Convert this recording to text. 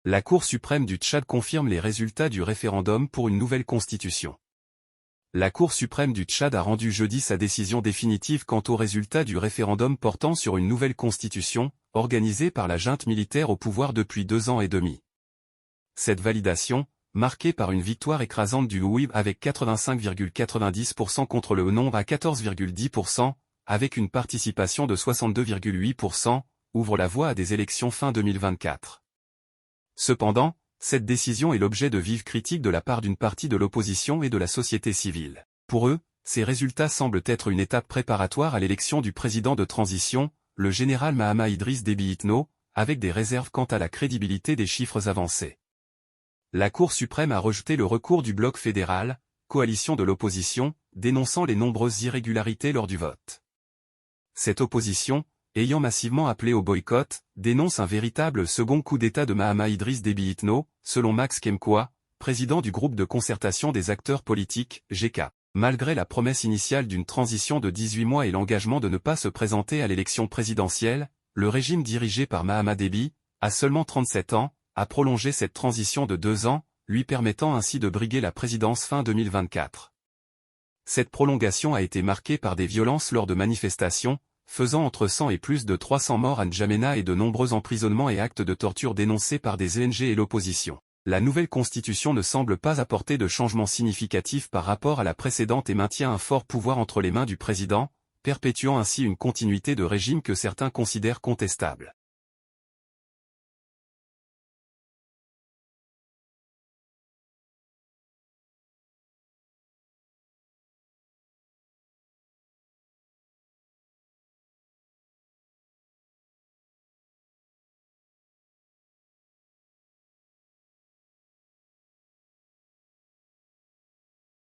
La Cour suprême du Tchad confirme les résultats du référendum pour une nouvelle constitution. La Cour suprême du Tchad a rendu jeudi sa décision définitive quant aux résultats du référendum portant sur une nouvelle constitution, organisée par la junte militaire au pouvoir depuis 2 ans et demi. Cette validation, marquée par une victoire écrasante du oui avec 85,90% contre le non à 14,10%, avec une participation de 62,8%, ouvre la voie à des élections fin 2024. Cependant, cette décision est l'objet de vives critiques de la part d'une partie de l'opposition et de la société civile. Pour eux, ces résultats semblent être une étape préparatoire à l'élection du président de transition, le général Mahamat Idriss Déby Itno, avec des réserves quant à la crédibilité des chiffres avancés. La Cour suprême a rejeté le recours du Bloc fédéral, coalition de l'opposition, dénonçant les nombreuses irrégularités lors du vote. Cette opposition, ayant massivement appelé au boycott, dénonce un véritable second coup d'État de Mahamat Idriss Déby Itno, selon Max Kemkoua, président du groupe de concertation des acteurs politiques, GK. Malgré la promesse initiale d'une transition de 18 mois et l'engagement de ne pas se présenter à l'élection présidentielle, le régime dirigé par Mahamat Déby, à seulement 37 ans, a prolongé cette transition de 2 ans, lui permettant ainsi de briguer la présidence fin 2024. Cette prolongation a été marquée par des violences lors de manifestations, faisant entre 100 et plus de 300 morts à N'Djamena et de nombreux emprisonnements et actes de torture dénoncés par des ONG et l'opposition. La nouvelle constitution ne semble pas apporter de changements significatifs par rapport à la précédente et maintient un fort pouvoir entre les mains du président, perpétuant ainsi une continuité de régime que certains considèrent contestable.